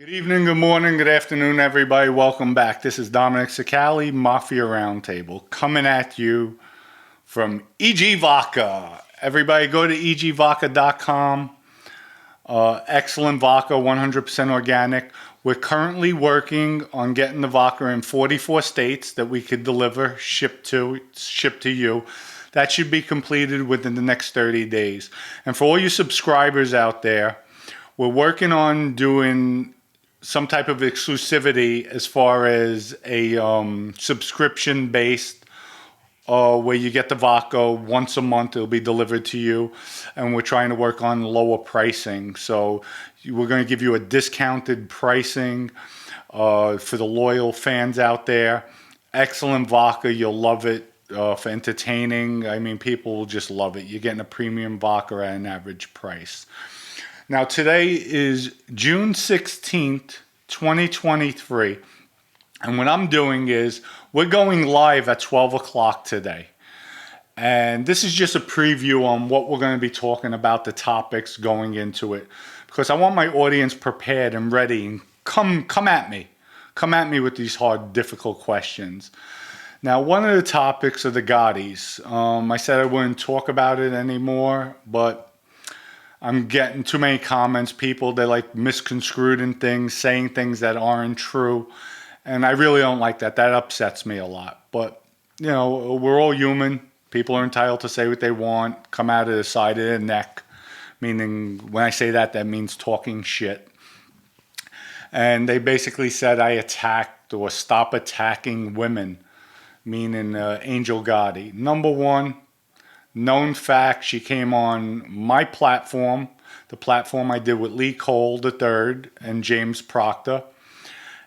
Good evening, good morning, good afternoon, everybody. Welcome back. This is Dominic Sicali, Mafia Roundtable, coming at you from EG Vodka. Everybody go to egvodka.com. Excellent vodka, 100% organic. We're currently working on getting the vodka in 44 states that we could deliver, ship to you. That should be completed within the next 30 days. And for all you subscribers out there, we're working on doing some type of exclusivity as far as a subscription based where you get the vodka once a month. It'll be delivered to you, and we're trying to work on lower pricing. So we're going to give you a discounted pricing for the loyal fans out there. Excellent vodka. You'll love it. For entertaining, I mean, people will just love it. You're getting a premium vodka at an average price. Now, today is June 16th, 2023. And what I'm doing is we're going live at 12 o'clock today. And this is just a preview on what we're going to be talking about, the topics going into it. Because I want my audience prepared and ready. And come at me. Come at me with these hard, difficult questions. Now, one of the topics are the GOTTIs. I said I wouldn't talk about it anymore, but I'm getting too many comments. People, they like misconstrued in things, saying things that aren't true. And I really don't like that. That upsets me a lot. But, you know, we're all human. People are entitled to say what they want, come out of the side of their neck. Meaning, when I say that, that means talking shit. And they basically said I attacked or stop attacking women, meaning Angel Gotti. Number one, known fact, she came on my platform, the platform I did with Lee Cole III and James Proctor,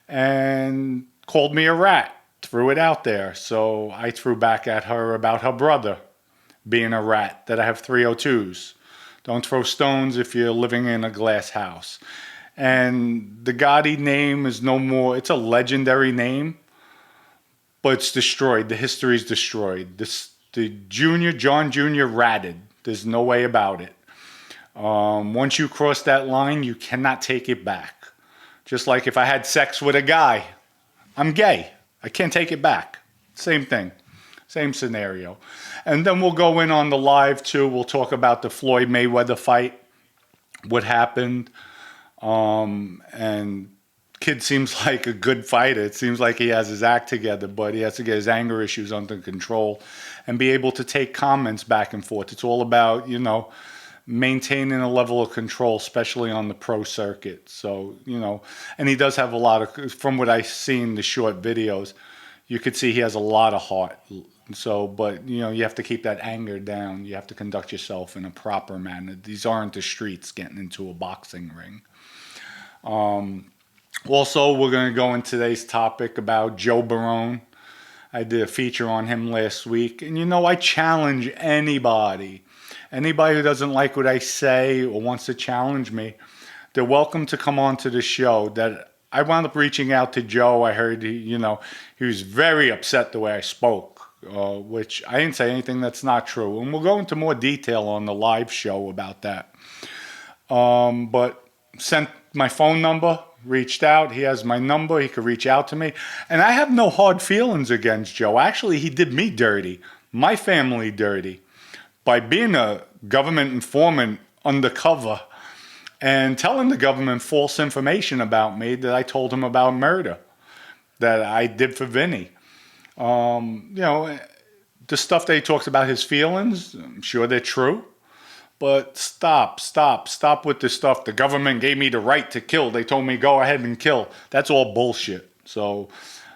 and called me a rat, threw it out there. So I threw back at her about her brother being a rat, that I have 302s. Don't throw stones if you're living in a glass house. And the Gotti name is no more, it's a legendary name, but it's destroyed. The history is destroyed. The John Jr. ratted. There's no way about it. Once you cross that line, you cannot take it back. Just like if I had sex with a guy, I'm gay. I can't take it back. Same thing. Same scenario. And then we'll go in on the live too. We'll talk about the Floyd Mayweather fight, what happened. And kid seems like a good fighter. It seems like he has his act together, but he has to get his anger issues under control and be able to take comments back and forth. It's all about, you know, maintaining a level of control, especially on the pro circuit. So, you know, and he does have a lot of, from what I've seen, the short videos, you could see he has a lot of heart. So, but, you know, you have to keep that anger down. You have to conduct yourself in a proper manner. These aren't the streets getting into a boxing ring. Also, we're going to go in today's topic about Joe Barone. I did a feature on him last week. And, you know, I challenge anybody who doesn't like what I say or wants to challenge me, they're welcome to come on to the show. That I wound up reaching out to Joe. I heard, he was very upset the way I spoke, which I didn't say anything that's not true. And we'll go into more detail on the live show about that. But sent my phone number, reached out. He has my number. He could reach out to me. And I have no hard feelings against Joe. Actually, he did me dirty, my family dirty, by being a government informant undercover and telling the government false information about me that I told him about murder that I did for Vinny. You know, the stuff that he talks about his feelings, I'm sure they're true. But stop with this stuff. The government gave me the right to kill. They told me go ahead and kill. That's all bullshit. So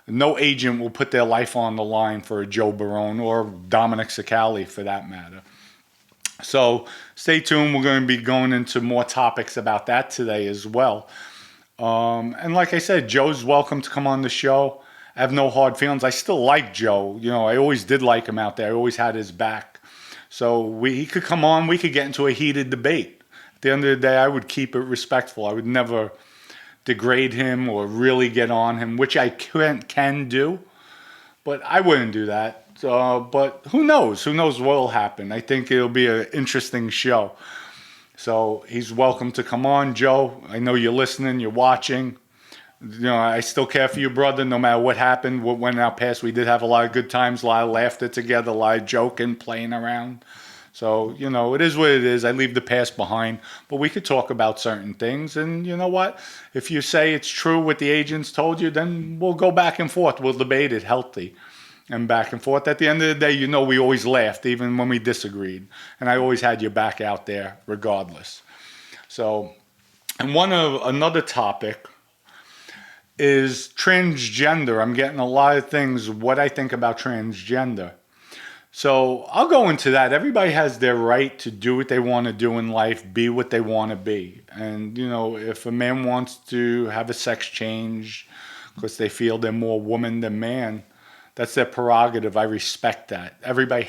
no agent will put their life on the line for a Joe Barone or Dominic Sicali for that matter. So stay tuned. We're going to be going into more topics about that today as well. And like I said, Joe's welcome to come on the show. I have no hard feelings. I still like Joe. You know, I always did like him out there. I always had his back. So he could come on, we could get into a heated debate. At the end of the day, I would keep it respectful. I would never degrade him or really get on him, which I can do, but I wouldn't do that. But who knows? Who knows what will happen? I think it'll be an interesting show. So he's welcome to come on, Joe. I know you're listening, you're watching. I still care for you, brother, no matter what happened, what went in our past. We did have a lot of good times, a lot of laughter together, a lot of joking, playing around. So, it is what it is. I leave the past behind, but we could talk about certain things. And you know what? If you say it's true what the agents told you, then we'll go back and forth. We'll debate it healthy and back and forth. At the end of the day, we always laughed, even when we disagreed. And I always had your back out there regardless. So, and another topic is transgender. I'm getting a lot of things, what I think about transgender. So I'll go into that. Everybody has their right to do what they want to do in life, be what they want to be. And, if a man wants to have a sex change because they feel they're more woman than man, that's their prerogative. I respect that. Everybody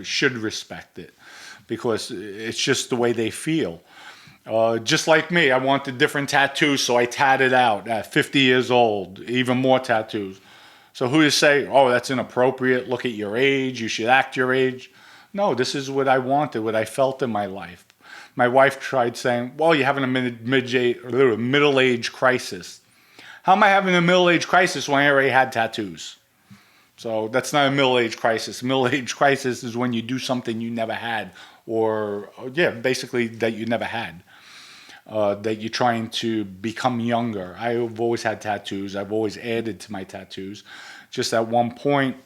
should respect it because it's just the way they feel. Just like me, I wanted different tattoos, so I tatted out at 50 years old, even more tattoos. So who to say, oh, that's inappropriate, look at your age, you should act your age. No, this is what I wanted, what I felt in my life. My wife tried saying, well, you're having a middle-age crisis. How am I having a middle-age crisis when I already had tattoos? So that's not a middle-age crisis. A middle-age crisis is when you do something you never had, or basically that you never had. That you're trying to become younger. I've always had tattoos. I've always added to my tattoos. Just at one point,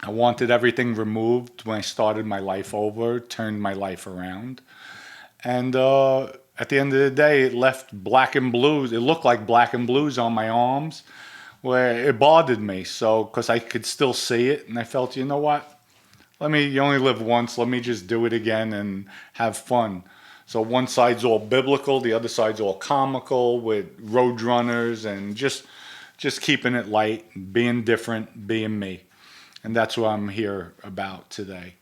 I wanted everything removed when I started my life over, turned my life around. And at the end of the day, it left black and blues. It looked like black and blues on my arms, where it bothered me. So, because I could still see it, and I felt, you know what? You only live once. Let me just do it again and have fun. So one side's all biblical, the other side's all comical with roadrunners and just keeping it light, being different, being me. And that's what I'm here about today.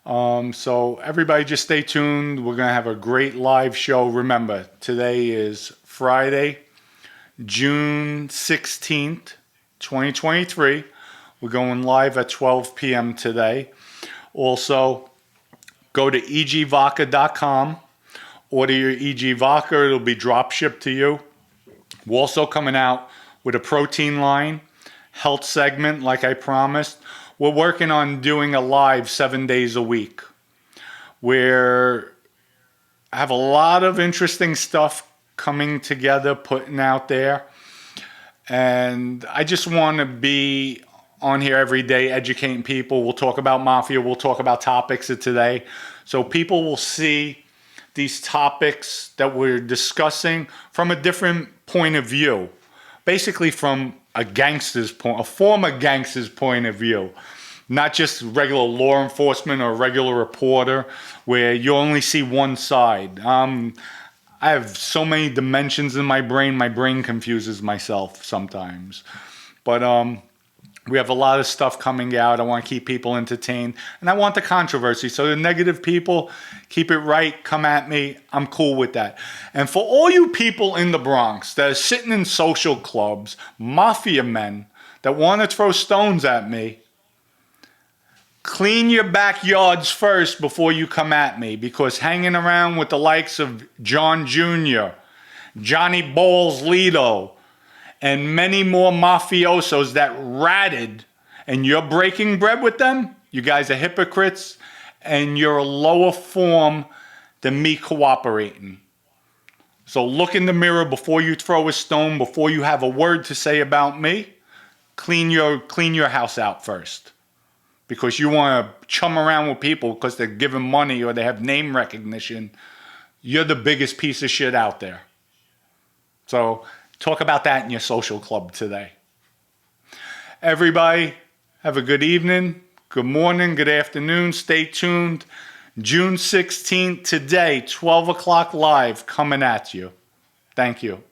So everybody just stay tuned. We're going to have a great live show. Remember, today is Friday, June 16th, 2023. We're going live at 12 p.m. today. Also, go to egvodka.com, order your EG Vodka, it'll be drop shipped to you. We're also coming out with a protein line, health segment like I promised. We're working on doing a live 7 days a week where I have a lot of interesting stuff coming together, putting out there. And I just want to be on here every day educating people. We'll talk about mafia. We'll talk about topics of today. So people will see these topics that we're discussing from a different point of view. Basically from a former gangster's point of view. Not just regular law enforcement or regular reporter where you only see one side. I have so many dimensions in my brain confuses myself sometimes. But we have a lot of stuff coming out. I want to keep people entertained. And I want the controversy. So the negative people, keep it right, come at me. I'm cool with that. And for all you people in the Bronx that are sitting in social clubs, mafia men that want to throw stones at me, clean your backyards first before you come at me. Because hanging around with the likes of John Jr., Johnny Balls Lito, and many more mafiosos that ratted, and you're breaking bread with them, you guys are hypocrites, and you're a lower form than me cooperating. So look in the mirror before you throw a stone, before you have a word to say about me. Clean your house out first. Because you want to chum around with people because they're giving money or they have name recognition. You're the biggest piece of shit out there. So talk about that in your social club today. Everybody, have a good evening, good morning, good afternoon. Stay tuned. June 16th today, 12 o'clock live, coming at you. Thank you.